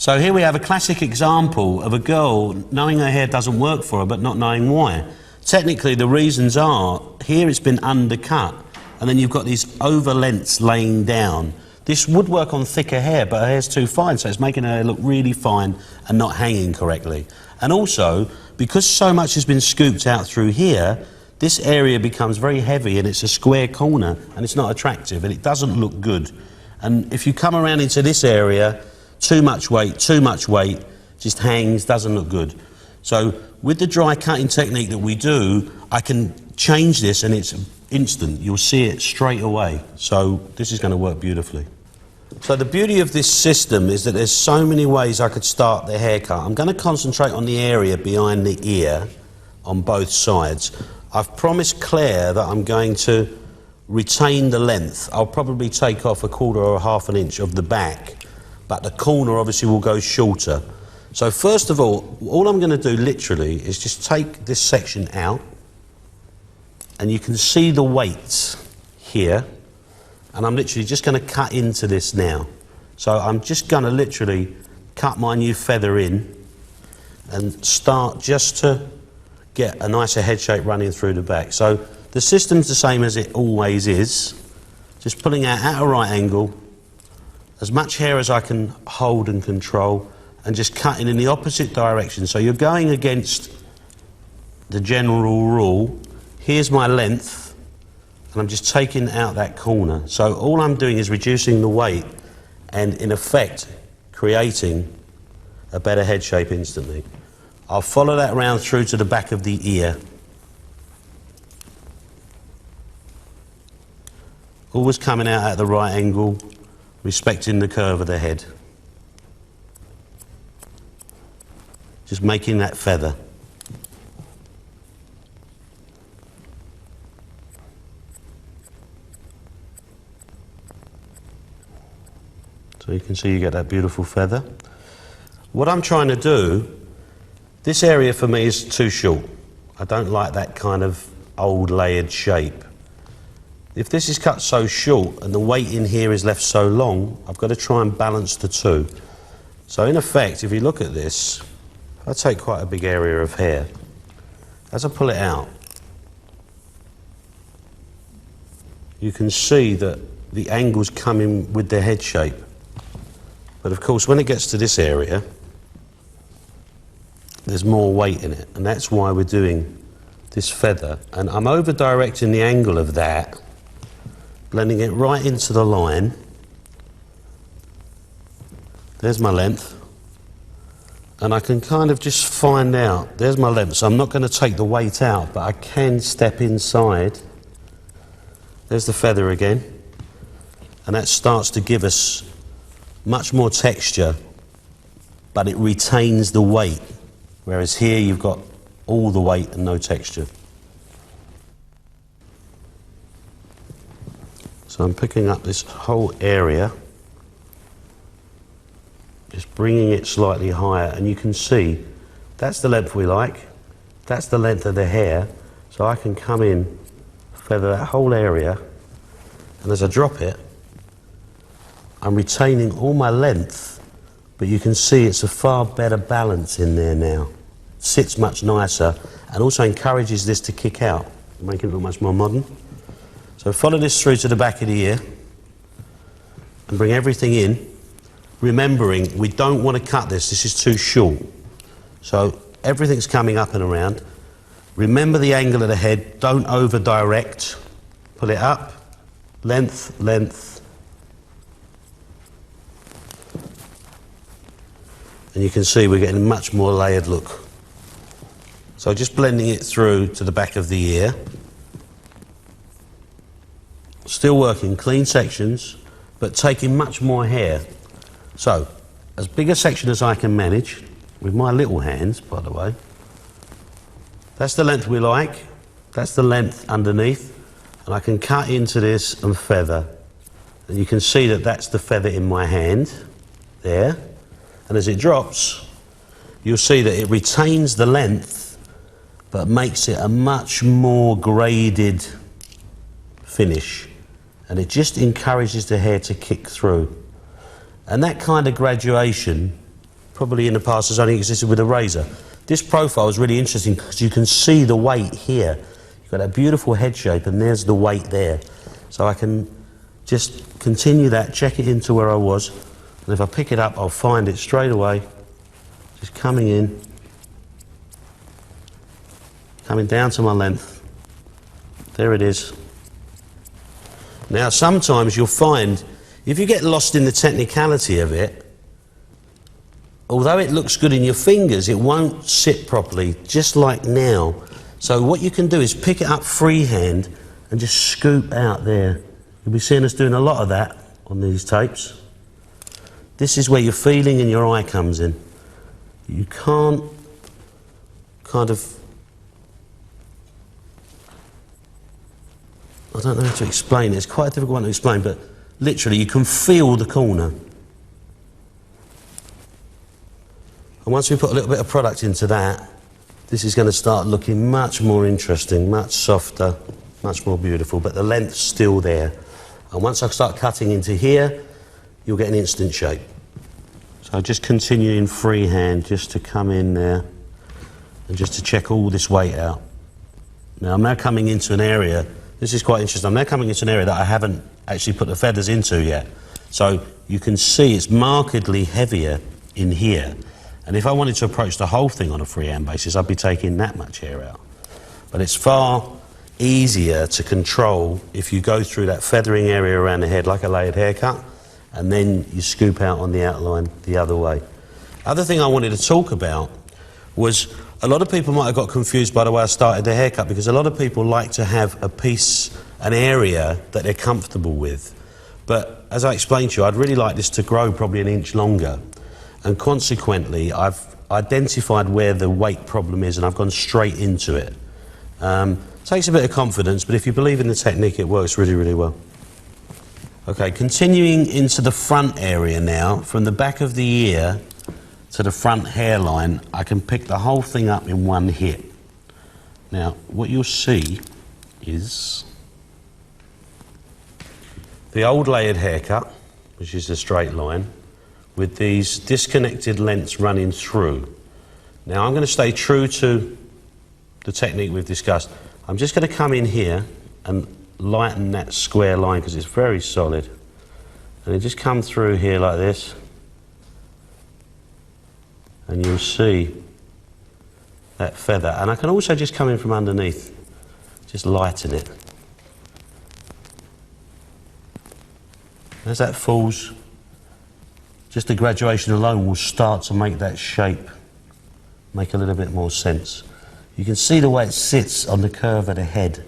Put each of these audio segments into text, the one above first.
So here we have a classic example of a girl knowing her hair doesn't work for her but not knowing why. Technically the reasons are, here it's been undercut and then you've got these over lengths laying down. This would work on thicker hair, but her hair's too fine, so it's making her hair look really fine and not hanging correctly. And also, because so much has been scooped out through here, this area becomes very heavy and it's a square corner and it's not attractive and it doesn't look good. And if you come around into this area, too much weight, just hangs, doesn't look good. So with the dry cutting technique that we do, I can change this and it's instant. You'll see it straight away. So this is going to work beautifully. So the beauty of this system is that there's so many ways I could start the haircut. I'm going to concentrate on the area behind the ear on both sides. I've promised Claire that I'm going to retain the length. I'll probably take off 1/4 or 1/2 inch of the back, but the corner obviously will go shorter. So first of all I'm going to do literally is just take this section out, and you can see the weight here, and I'm literally just going to cut into this now. So I'm just going to literally cut my new feather in and start just to get a nicer head shape running through the back. So the system's the same as it always is, just pulling out at a right angle, as much hair as I can hold and control, and just cutting in the opposite direction. So you're going against the general rule. Here's my length, and I'm just taking out that corner. So all I'm doing is reducing the weight and in effect creating a better head shape instantly. I'll follow that round through to the back of the ear. Always coming out at the right angle, respecting the curve of the head. Just making that feather. So you can see you get that beautiful feather. What I'm trying to do, this area for me is too short. I don't like that kind of old layered shape. If this is cut so short and the weight in here is left so long, I've got to try and balance the two. So in effect, if you look at this, I take quite a big area of hair. As I pull it out, you can see that the angles come in with the head shape. But of course, when it gets to this area, there's more weight in it, and that's why we're doing this feather. And I'm over-directing the angle of that, blending it right into the line. There's my length. And I can kind of just find out, there's my length, so I'm not going to take the weight out, but I can step inside. There's the feather again. And that starts to give us much more texture, but it retains the weight. Whereas here you've got all the weight and no texture. So I'm picking up this whole area, just bringing it slightly higher, and you can see that's the length we like, that's the length of the hair, so I can come in, feather that whole area, and as I drop it, I'm retaining all my length, but you can see it's a far better balance in there now. It sits much nicer and also encourages this to kick out, making it look much more modern. So follow this through to the back of the ear and bring everything in, remembering we don't want to cut this is too short. So everything's coming up and around. Remember the angle of the head, don't over direct. Pull it up, length, length. And you can see we're getting a much more layered look. So just blending it through to the back of the ear. Still working clean sections, but taking much more hair. So, as big a section as I can manage, with my little hands, by the way. That's the length we like, that's the length underneath, and I can cut into this and feather. And you can see that that's the feather in my hand, there. And as it drops, you'll see that it retains the length, but makes it a much more graded finish. And it just encourages the hair to kick through. And that kind of graduation probably in the past has only existed with a razor. This profile is really interesting because you can see the weight here. You've got that beautiful head shape and there's the weight there. So I can just continue that, check it into where I was, and if I pick it up I'll find it straight away, just coming in, coming down to my length. There it is. Now sometimes you'll find, if you get lost in the technicality of it, although it looks good in your fingers, it won't sit properly, just like now. So what you can do is pick it up freehand and just scoop out there. You'll be seeing us doing a lot of that on these tapes. This is where your feeling and your eye comes in. You can't kind of, I don't know how to explain it, it's quite a difficult one to explain, but literally you can feel the corner. And once we put a little bit of product into that, this is going to start looking much more interesting, much softer, much more beautiful, but the length's still there. And once I start cutting into here, you'll get an instant shape. So just continuing freehand just to come in there and just to check all this weight out. Now I'm now coming into an area, this is quite interesting, I'm now coming into an area that I haven't actually put the feathers into yet. So you can see it's markedly heavier in here. And if I wanted to approach the whole thing on a freehand basis, I'd be taking that much hair out. But it's far easier to control if you go through that feathering area around the head like a layered haircut, and then you scoop out on the outline the other way. Other thing I wanted to talk about was a lot of people might have got confused by the way I started the haircut, because a lot of people like to have a piece, an area that they're comfortable with. But as I explained to you, I'd really like this to grow probably an inch longer. And consequently, I've identified where the weight problem is and I've gone straight into it. Takes a bit of confidence, but if you believe in the technique, it works really, really well. Okay, continuing into the front area now, from the back of the ear to the front hairline, I can pick the whole thing up in one hit. Now, what you'll see is the old layered haircut, which is a straight line, with these disconnected lengths running through. Now, I'm going to stay true to the technique we've discussed. I'm just going to come in here and lighten that square line because it's very solid. And it just come through here like this. And you'll see that feather. And I can also just come in from underneath, just lighten it. As that falls, just the graduation alone will start to make that shape make a little bit more sense. You can see the way it sits on the curve of the head.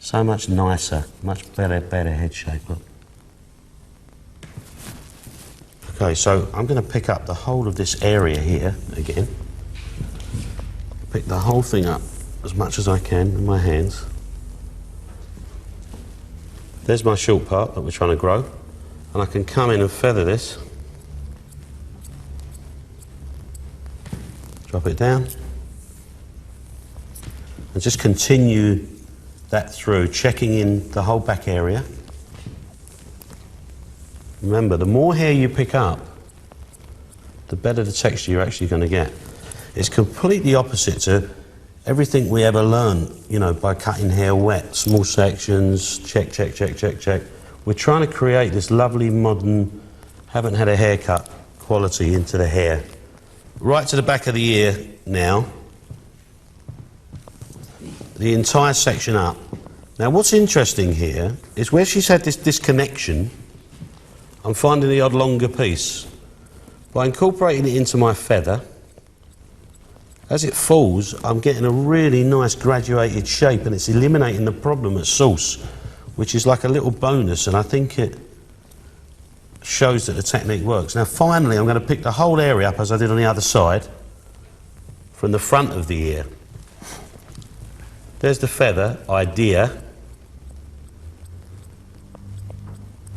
So much nicer, much better head shape. Look. Okay, so I'm going to pick up the whole of this area here again. Pick the whole thing up as much as I can in my hands. There's my short part that we're trying to grow. And I can come in and feather this. Drop it down. And just continue that through, checking in the whole back area. Remember, the more hair you pick up, the better the texture you're actually going to get. It's completely opposite to everything we ever learn, you know, by cutting hair wet, small sections, check, check, check, check, check. We're trying to create this lovely modern, haven't had a haircut quality into the hair. Right to the back of the ear now. The entire section up. Now what's interesting here is where she's had this disconnection, I'm finding the odd longer piece. By incorporating it into my feather, as it falls, I'm getting a really nice graduated shape and it's eliminating the problem at source, which is like a little bonus, and I think it shows that the technique works. Now finally I'm going to pick the whole area up as I did on the other side, from the front of the ear. There's the feather idea.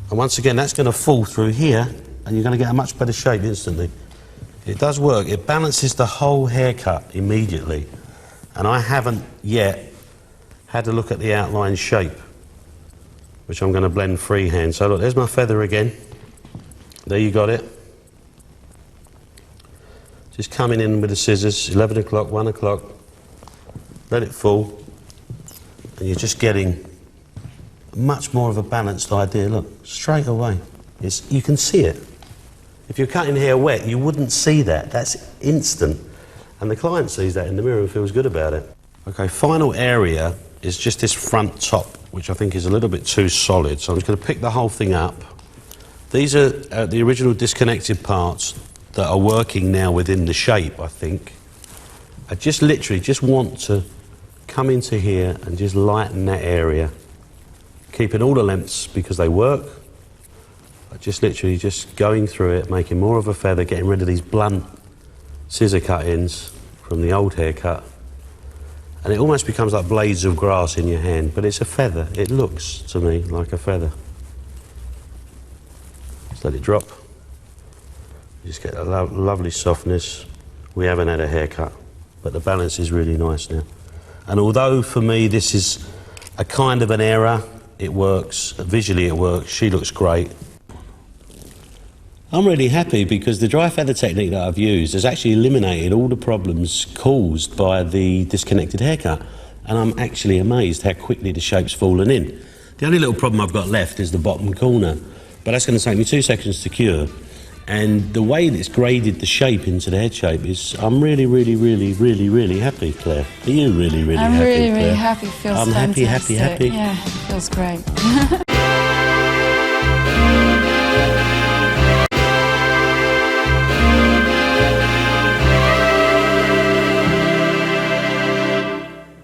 And once again, that's going to fall through here, and you're going to get a much better shape instantly. It does work. It balances the whole haircut immediately. And I haven't yet had a look at the outline shape, which I'm going to blend freehand. So look, there's my feather again. There you got it. Just coming in with the scissors, 11 o'clock, 1 o'clock, let it fall, and you're just getting much more of a balanced idea. Look, straight away. You can see it. If you're cutting hair wet, you wouldn't see that. That's instant. And the client sees that in the mirror and feels good about it. Okay, final area is just this front top, which I think is a little bit too solid. So I'm just going to pick the whole thing up. These are the original disconnected parts that are working now within the shape, I think. I just literally just want to come into here and just lighten that area. Keeping all the lengths because they work. Just literally just going through it, making more of a feather, getting rid of these blunt scissor cut-ins from the old haircut. And it almost becomes like blades of grass in your hand, but it's a feather. It looks, to me, like a feather. Just let it drop. You just get a lovely softness. We haven't had a haircut, but the balance is really nice now. And although, for me, this is a kind of an error, it works. Visually, it works. She looks great. I'm really happy because the dry feather technique that I've used has actually eliminated all the problems caused by the disconnected haircut. And I'm actually amazed how quickly the shape's fallen in. The only little problem I've got left is the bottom corner, but that's going to take me 2 seconds to cure. And the way that it's graded the shape into the head shape is, I'm really, really, really, really, really happy, Claire. Are you really, really happy, I'm really, Claire? really happy. Feels I'm fantastic. happy. Yeah, it feels great.